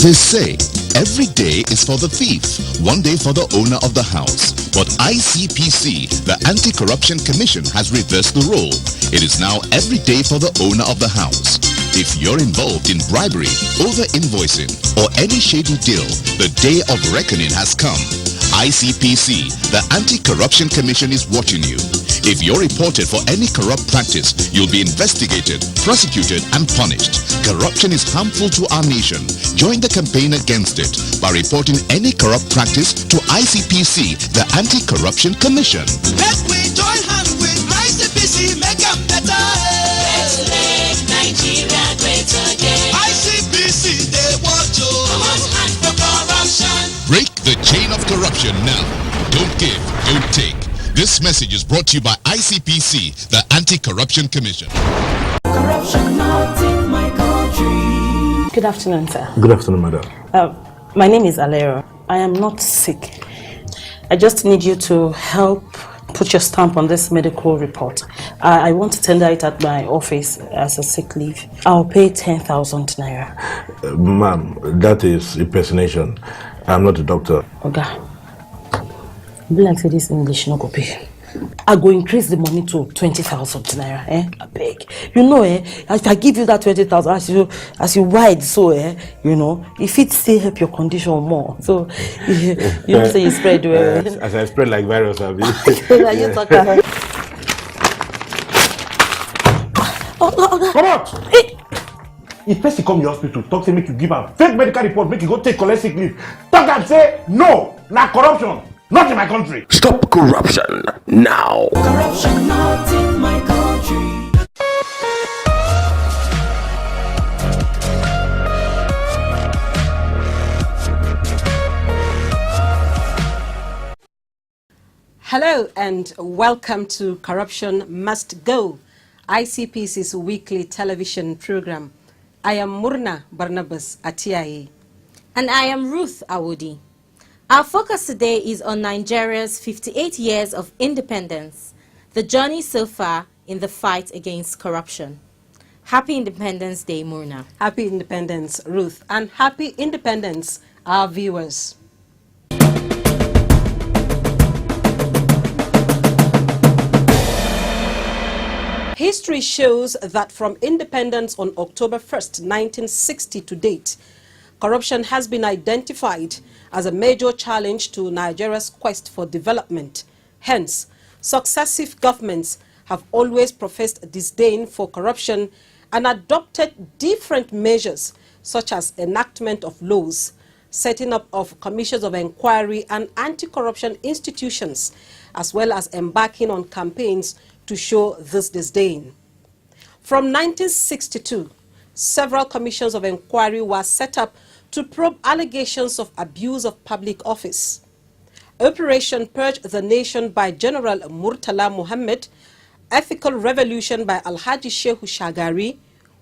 They say every day is for the thief, one day for the owner of the house. But ICPC, the Anti-Corruption Commission, has reversed the role. It is now every day for the owner of the house. If you're involved in bribery, over-invoicing, or any shady deal, the day of reckoning has come. ICPC, the Anti-Corruption Commission, is watching you. If you're reported for any corrupt practice, you'll be investigated, prosecuted, and punished. Corruption is harmful to our nation. Join the campaign against it by reporting any corrupt practice to ICPC, the Anti-Corruption Commission. Let we join hands with ICPC, make them better. Let's make Nigeria great again. ICPC, they want you. Must hand for corruption. Break the chain of corruption now. Don't give, don't take. This message is brought to you by ICPC, the Anti-Corruption Commission. Corruption not in my country. Good afternoon, sir. Good afternoon, madam. My name is Alero. I am not sick. I just need you to help put your stamp on this medical report. I want to tender it at my office as a sick leave. I'll pay 10,000 naira. Ma'am, that is impersonation. I'm not a doctor. Okay. Be like say this English no go pay. I go increase the money to 20,000 naira. I beg. You know, if I give you that 20,000, as you wide, so you know, if it still help your condition more. So you don't say you spread well. As I spread like virus, I'll be. You talk. Come out! Hey. If person come to your hospital, talk to make you give a fake medical report, make you go take collect sick leave. Talk and say no, not corruption, not in my country. Stop corruption now. Corruption not in my country. Hello and welcome to Corruption Must Go, ICPC's weekly television program. I am Murna Barnabas Atiaye. And I am Ruth Awudi. Our focus today is on Nigeria's 58 years of independence, the journey so far in the fight against corruption. Happy Independence Day, Murna. Happy Independence, Ruth, and happy independence, our viewers. History shows that from independence on October 1st, 1960 to date, corruption has been identified as a major challenge to Nigeria's quest for development. Hence, successive governments have always professed disdain for corruption and adopted different measures such as enactment of laws, setting up of commissions of inquiry and anti-corruption institutions, as well as embarking on campaigns to show this disdain. From 1962, several commissions of inquiry were set up to probe allegations of abuse of public office. Operation Purge the Nation by General Murtala Muhammad, Ethical Revolution by Alhaji Shehu Shagari,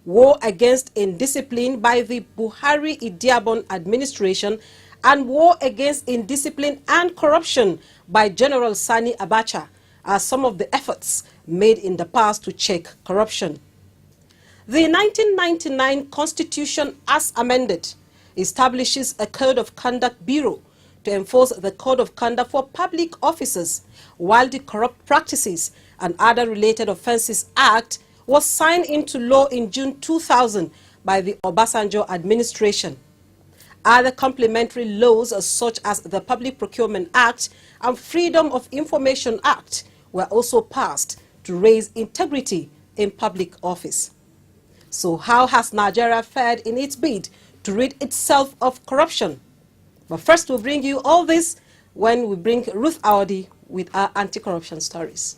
War Against Indiscipline by the Buhari Idiabon administration, and War Against Indiscipline and Corruption by General Sani Abacha are some of the efforts made in the past to check corruption. The 1999 Constitution, as amended, establishes a Code of Conduct Bureau to enforce the Code of Conduct for public officers, while the Corrupt Practices and Other Related Offences Act was signed into law in June 2000 by the Obasanjo administration. Other complementary laws such as the Public Procurement Act and Freedom of Information Act were also passed to raise integrity in public office. So how has Nigeria fared in its bid to rid itself of corruption? But first we'll bring you all this when we bring Ruth Awudi with our anti-corruption stories.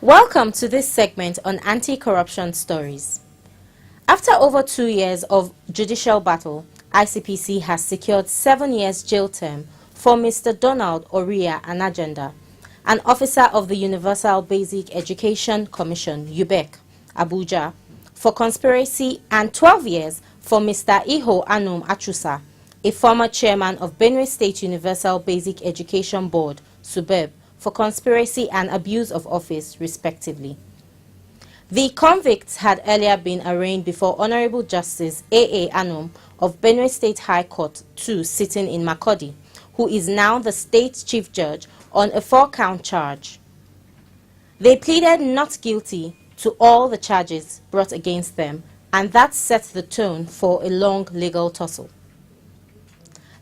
Welcome to this segment on anti-corruption stories. After over 2 years of judicial battle, ICPC has secured 7 years jail term for Mr. Donald Oria Anagenda, an officer of the Universal Basic Education Commission, UBEC, Abuja, for conspiracy, and 12 years for Mr. Iho Anum Achusa, a former chairman of Benue State Universal Basic Education Board, SUBEB, for conspiracy and abuse of office, respectively. The convicts had earlier been arraigned before Honorable Justice A.A. Anum of Benue State High Court 2 sitting in Makurdi, who is now the state's chief judge, on a 4-count charge. They pleaded not guilty to all the charges brought against them, and that set the tone for a long legal tussle.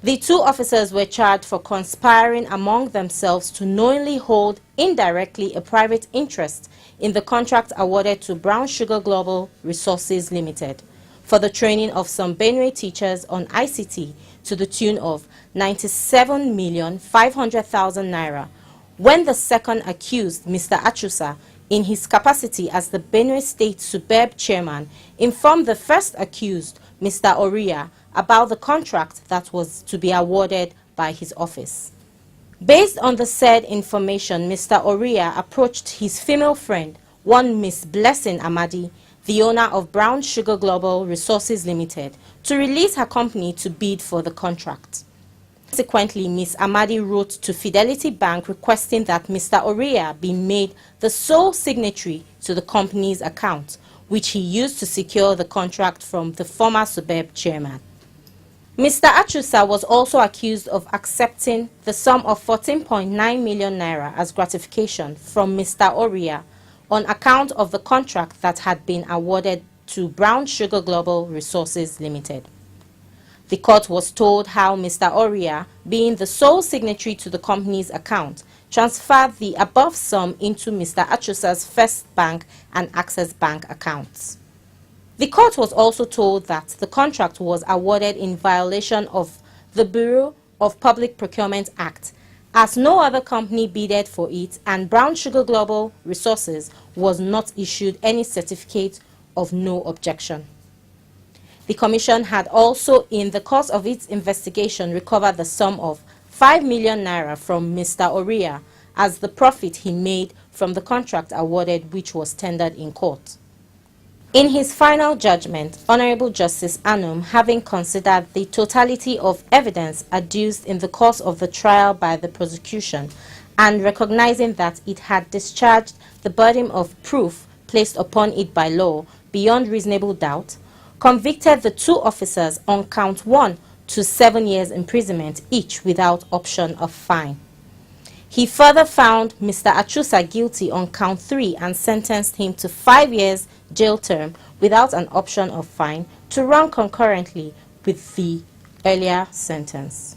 The 2 officers were charged for conspiring among themselves to knowingly hold indirectly a private interest in the contract awarded to Brown Sugar Global Resources Limited for the training of some Benue teachers on ICT to the tune of 97,500,000 naira, when the second accused, Mr. Achusa, in his capacity as the Benue State SUBEB chairman, informed the first accused, Mr. Oria, about the contract that was to be awarded by his office. Based on the said information, Mr. Oria approached his female friend, one Miss Blessing Amadi, the owner of Brown Sugar Global Resources Limited, to release her company to bid for the contract. Consequently, Ms. Amadi wrote to Fidelity Bank requesting that Mr. Oria be made the sole signatory to the company's account, which he used to secure the contract from the former SUBEB chairman. Mr. Achusa was also accused of accepting the sum of 14.9 million naira as gratification from Mr. Oria on account of the contract that had been awarded to Brown Sugar Global Resources Limited. The court was told how Mr. Oria, being the sole signatory to the company's account, transferred the above sum into Mr. Achusa's First Bank and Access Bank accounts. The court was also told that the contract was awarded in violation of the Bureau of Public Procurement Act, as no other company bidded for it and Brown Sugar Global Resources was not issued any certificate of no objection. The Commission had also, in the course of its investigation, recovered the sum of 5 million naira from Mr. Oria as the profit he made from the contract awarded, which was tendered in court. In his final judgment, Honorable Justice Anum, having considered the totality of evidence adduced in the course of the trial by the prosecution and recognizing that it had discharged the burden of proof placed upon it by law beyond reasonable doubt, convicted the 2 officers on count 1 to 7 years imprisonment each without option of fine. He further found Mr. Achusa guilty on count 3 and sentenced him to 5 years jail term without an option of fine to run concurrently with the earlier sentence.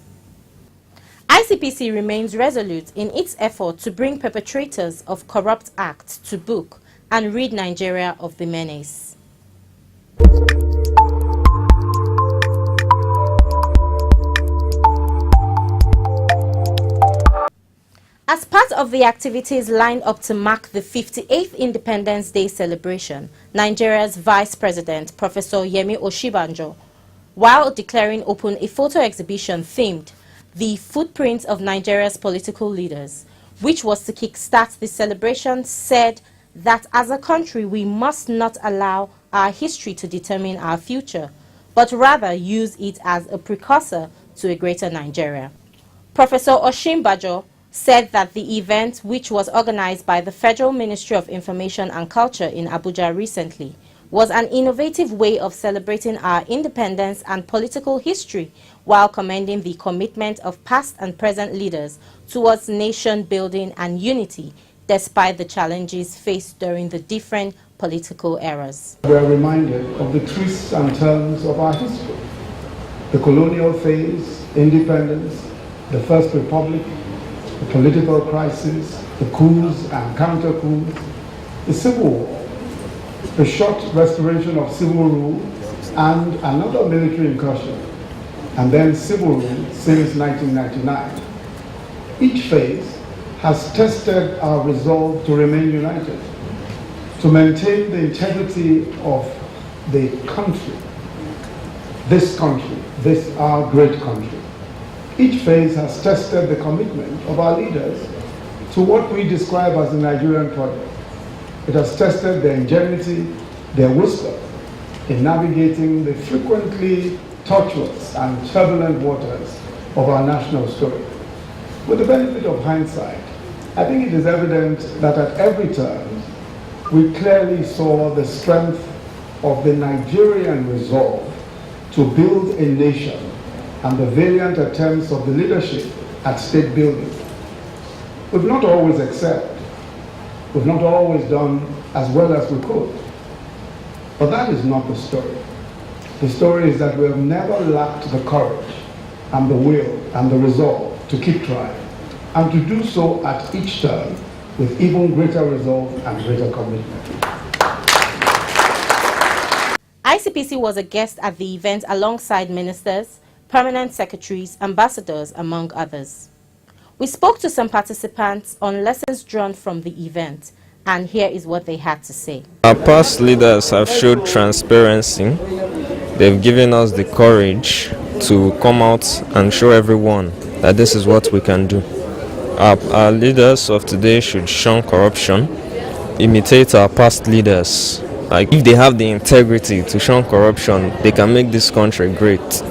ICPC remains resolute in its effort to bring perpetrators of corrupt acts to book and rid Nigeria of the menace. As part of the activities lined up to mark the 58th Independence Day celebration, Nigeria's Vice President, Professor Yemi Oshibanjo, while declaring open a photo exhibition themed The Footprints of Nigeria's Political Leaders, which was to kickstart the celebration, said that as a country we must not allow our history to determine our future, but rather use it as a precursor to a greater Nigeria. Professor Oshibanjo said that the event, which was organized by the Federal Ministry of Information and Culture in Abuja recently, was an innovative way of celebrating our independence and political history while commending the commitment of past and present leaders towards nation building and unity despite the challenges faced during the different political eras. We are reminded of the twists and turns of our history. The colonial phase, independence, the First Republic, the political crisis, the coups and counter-coups, the Civil War, the short restoration of civil rule and another military incursion, and then civil rule since 1999. Each phase has tested our resolve to remain united, to maintain the integrity of the country, this our great country. Each phase has tested the commitment of our leaders to what we describe as the Nigerian project. It has tested their ingenuity, their wisdom in navigating the frequently tortuous and turbulent waters of our national story. With the benefit of hindsight, I think it is evident that at every turn, we clearly saw the strength of the Nigerian resolve to build a nation and the valiant attempts of the leadership at state building. We've not always excelled. We've not always done as well as we could. But that is not the story. The story is that we have never lacked the courage and the will and the resolve to keep trying, and to do so at each turn with even greater resolve and greater commitment. ICPC was a guest at the event alongside ministers, permanent secretaries, ambassadors, among others. We spoke to some participants on lessons drawn from the event, and here is what they had to say. Our past leaders have showed transparency. They've given us the courage to come out and show everyone that this is what we can do. Our leaders of today should shun corruption, imitate our past leaders. Like, if they have the integrity to shun corruption, they can make this country great.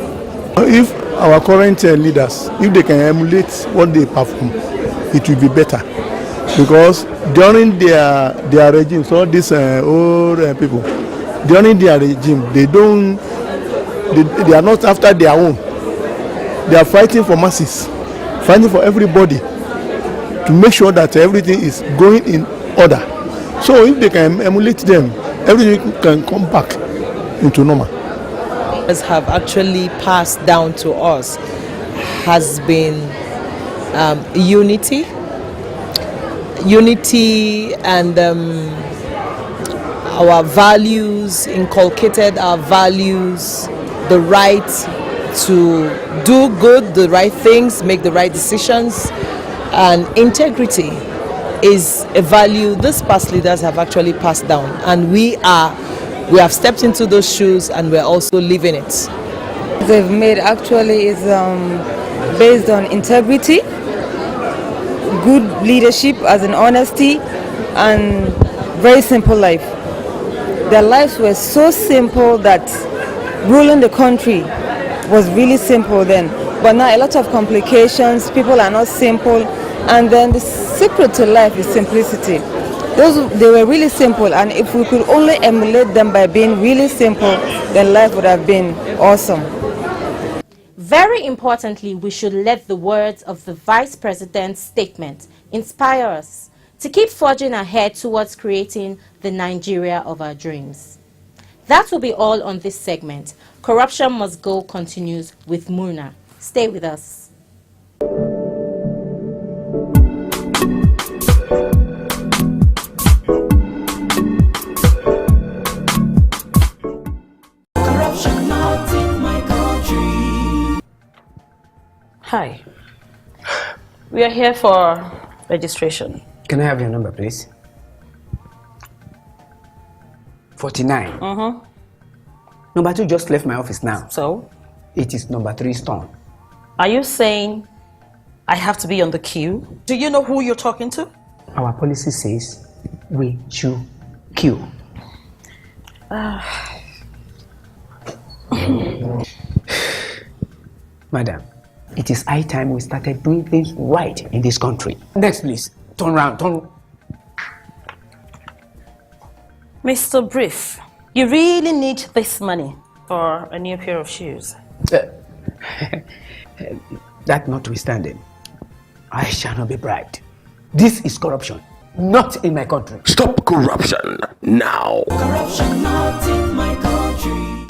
If our current leaders, if they can emulate what they perform, it will be better. Because during their regimes, all these old people, during their regime, they are not after their own. They are fighting for masses, fighting for everybody to make sure that everything is going in order. So if they can emulate them, everything can come back into normal. Have actually passed down to us has been unity and our values, inculcated our values, the right to do good, the right things, make the right decisions, and integrity is a value these past leaders have actually passed down, and we have stepped into those shoes and we're also living it. They've made actually is based on integrity, good leadership as in honesty, and very simple life. Their lives were so simple that ruling the country was really simple then. But now a lot of complications, people are not simple, and then the secret to life is simplicity. They were really simple, and if we could only emulate them by being really simple, then life would have been awesome. Very importantly, we should let the words of the Vice President's statement inspire us to keep forging ahead towards creating the Nigeria of our dreams. That will be all on this segment. Corruption Must Go continues with Murna. Stay with us. Hi. We are here for registration. Can I have your number, please? 49. Number 2 just left my office now. So? It is number 3 Stone. Are you saying I have to be on the queue? Do you know who you're talking to? Our policy says we should queue. Madam, it is high time we started doing things right in this country. Next, please. Turn around. Mr. Brief, you really need this money for a new pair of shoes. That notwithstanding, I shall not be bribed. This is corruption, not in my country. Stop corruption now. Corruption not in my country.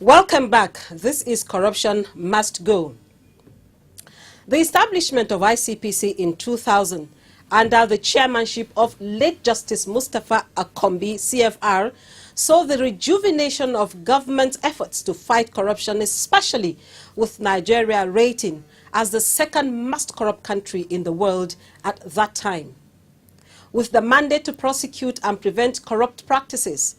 Welcome back. This is Corruption Must Go. The establishment of ICPC in 2000 under the chairmanship of late Justice Mustafa Akombi, CFR, saw the rejuvenation of government efforts to fight corruption, especially with Nigeria rating as the second most corrupt country in the world at that time. With the mandate to prosecute and prevent corrupt practices,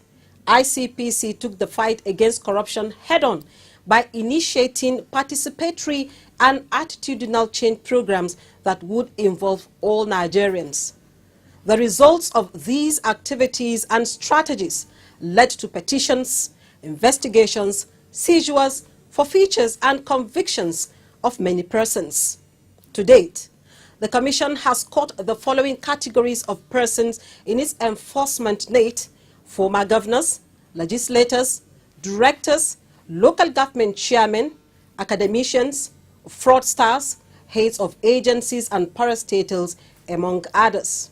ICPC took the fight against corruption head-on by initiating participatory and attitudinal change programs that would involve all Nigerians. The results of these activities and strategies led to petitions, investigations, seizures, forfeitures, and convictions of many persons. To date, the Commission has caught the following categories of persons in its enforcement net: former governors, legislators, directors, local government chairmen, academicians, fraudsters, heads of agencies and parastatals, among others.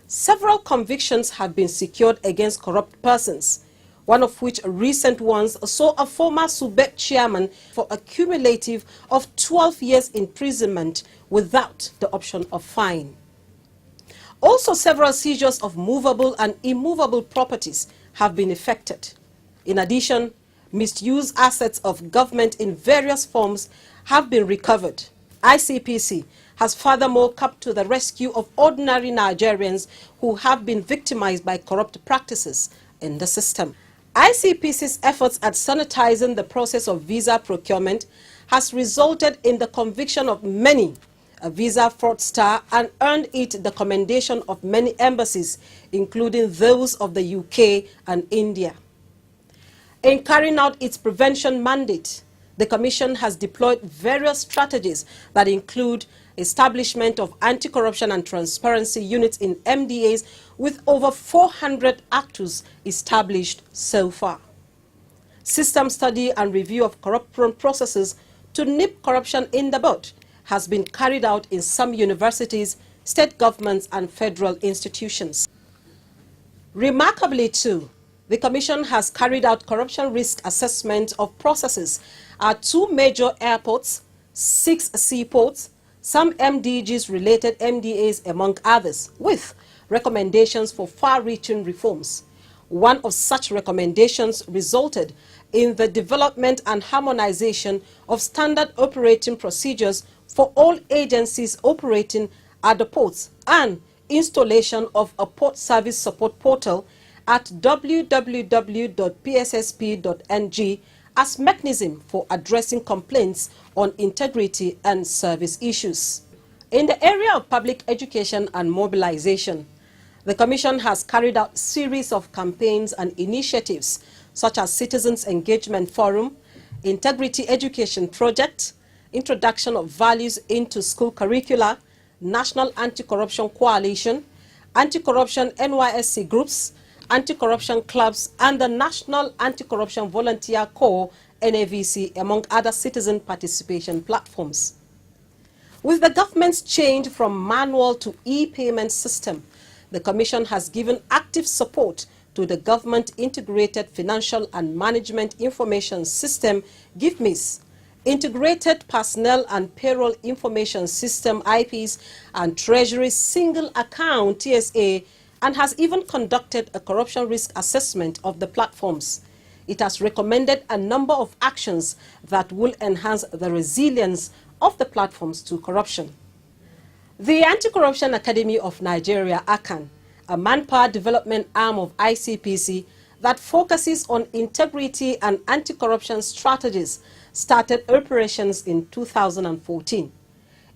Several convictions have been secured against corrupt persons, one of which recent ones saw a former SUBEC chairman for a cumulative of 12 years imprisonment without the option of fine. Also, several seizures of movable and immovable properties have been effected. In addition, misused assets of government in various forms have been recovered. ICPC has furthermore come to the rescue of ordinary Nigerians who have been victimized by corrupt practices in the system. ICPC's efforts at sanitizing the process of visa procurement has resulted in the conviction of many a visa fraudster and earned it the commendation of many embassies, including those of the UK and India. In carrying out its prevention mandate, the Commission has deployed various strategies that include establishment of anti-corruption and transparency units in MDAs with over 400 actors established so far. System study and review of corruption processes to nip corruption in the bud has been carried out in some universities, state governments and federal institutions. Remarkably too, the Commission has carried out corruption risk assessment of processes at 2 major airports, 6 seaports, some MDGs-related MDAs, among others, with recommendations for far-reaching reforms. One of such recommendations resulted in the development and harmonization of standard operating procedures for all agencies operating at the ports and installation of a port service support portal at www.pssp.ng as mechanism for addressing complaints on integrity and service issues. In the area of public education and mobilization, the Commission has carried out a series of campaigns and initiatives such as Citizens Engagement Forum, Integrity Education Project, Introduction of Values into School Curricula, National Anti-Corruption Coalition, Anti-Corruption NYSC Groups, Anti-Corruption Clubs, and the National Anti-Corruption Volunteer Corps, NAVC, among other citizen participation platforms. With the government's change from manual to e-payment system, the Commission has given active support to the Government Integrated Financial and Management Information System, GIFMIS, Integrated Personnel and Payroll Information System, IPS, and Treasury Single Account, TSA, and has even conducted a corruption risk assessment of the platforms. It has recommended a number of actions that will enhance the resilience of the platforms to corruption. The Anti-Corruption Academy of Nigeria, ACAN, a manpower development arm of ICPC that focuses on integrity and anti-corruption strategies, started operations in 2014.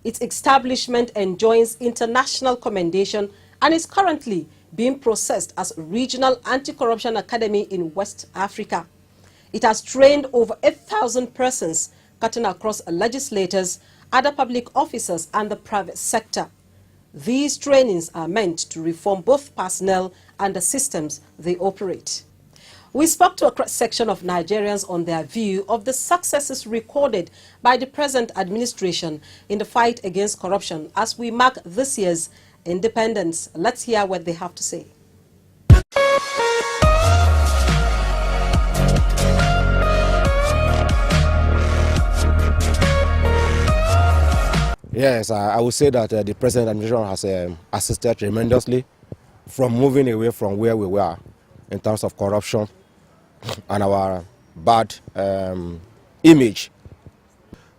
Its establishment enjoys international commendation and is currently being processed as a regional anti-corruption academy in West Africa. It has trained over 8,000 persons, cutting across legislators, other public officers, and the private sector. These trainings are meant to reform both personnel and the systems they operate. We spoke to a cross-section of Nigerians on their view of the successes recorded by the present administration in the fight against corruption as we mark this year's independence. Let's hear what they have to say. Yes, I would say that the present administration has assisted tremendously from moving away from where we were in terms of corruption and our bad image.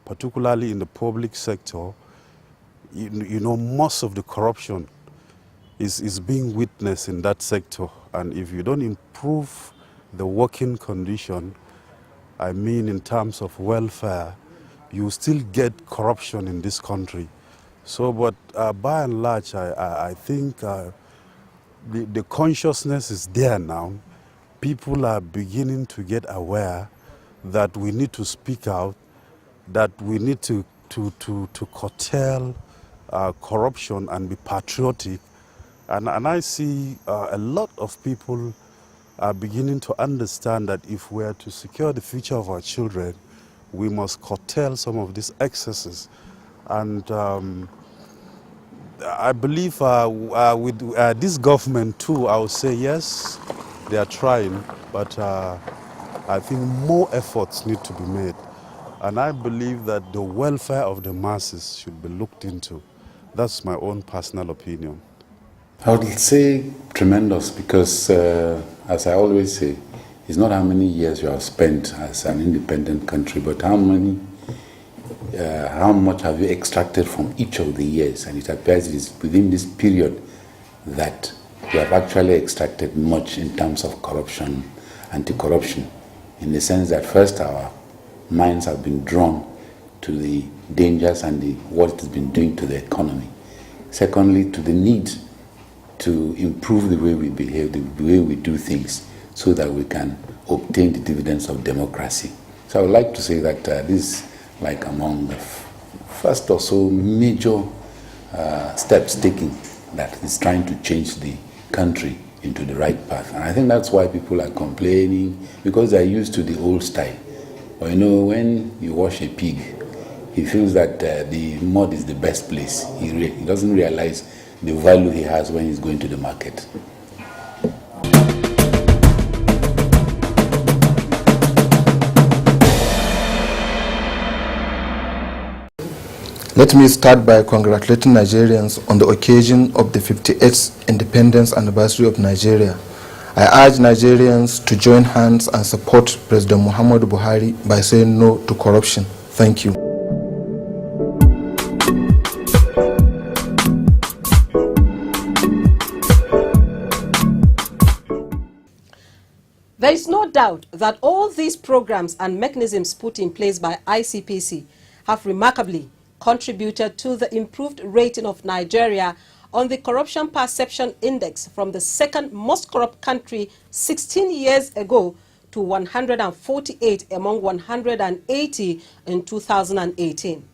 Particularly in the public sector, you know, most of the corruption is being witnessed in that sector. And if you don't improve the working condition, I mean in terms of welfare, you still get corruption in this country. So, but by and large, I think the consciousness is there now. People are beginning to get aware that we need to speak out, that we need to curtail corruption and be patriotic. And I see a lot of people are beginning to understand that if we are to secure the future of our children, we must curtail some of these excesses. And I believe with this government too, I would say yes, they are trying, but I think more efforts need to be made. And I believe that the welfare of the masses should be looked into. That's my own personal opinion. I would say tremendous because, as I always say, it's not how many years you have spent as an independent country, but how much have you extracted from each of the years. And it appears it is within this period that we have actually extracted much in terms of corruption, anti-corruption, in the sense that first our minds have been drawn to the dangers and what it has been doing to the economy. Secondly, to the need to improve the way we behave, the way we do things, so that we can obtain the dividends of democracy. So I would like to say that this is like among the first or so major steps taken that is trying to change the country into the right path. And I think that's why people are complaining, because they're used to the old style. But you know, when you wash a pig, he feels that the mud is the best place. He doesn't realize the value he has when he's going to the market. Let me start by congratulating Nigerians on the occasion of the 58th independence anniversary of Nigeria. I urge Nigerians to join hands and support President Muhammadu Buhari by saying no to corruption. Thank you. There is no doubt that all these programs and mechanisms put in place by ICPC have remarkably contributed to the improved rating of Nigeria on the Corruption Perception Index from the second most corrupt country 16 years ago to 148 among 180 in 2018.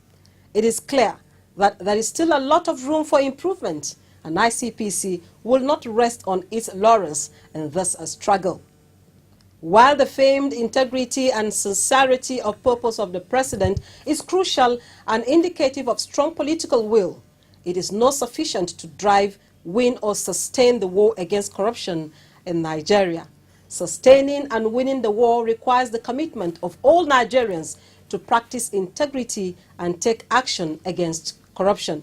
It is clear that there is still a lot of room for improvement, and ICPC will not rest on its laurels in this struggle. While the famed integrity and sincerity of purpose of the president is crucial and indicative of strong political will, it is not sufficient to drive, win or sustain the war against corruption in Nigeria. Sustaining and winning the war requires the commitment of all Nigerians to practice integrity and take action against corruption.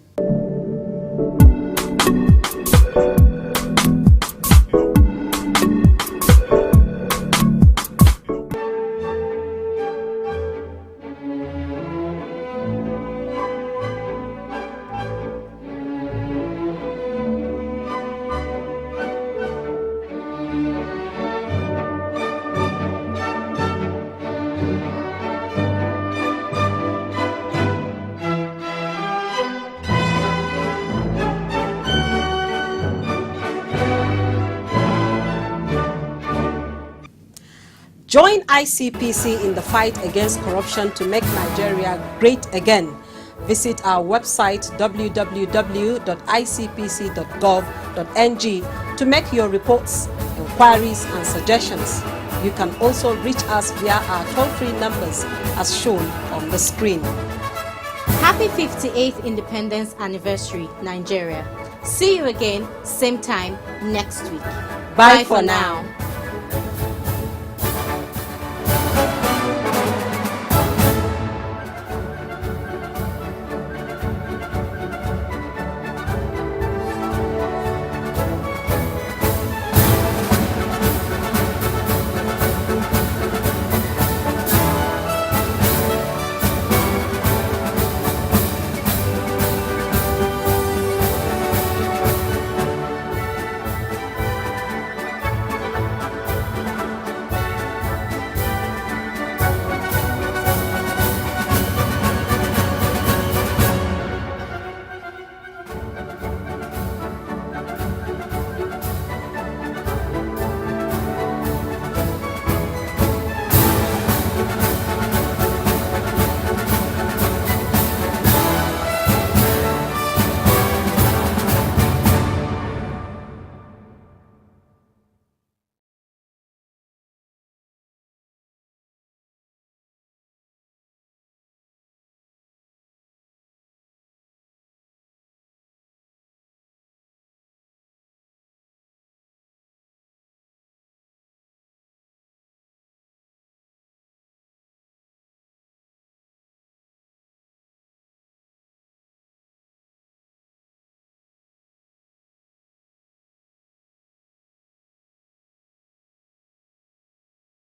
Join ICPC in the fight against corruption to make Nigeria great again. Visit our website www.icpc.gov.ng to make your reports, inquiries and suggestions. You can also reach us via our toll-free numbers as shown on the screen. Happy 58th Independence Anniversary, Nigeria. See you again, same time next week. Bye for now.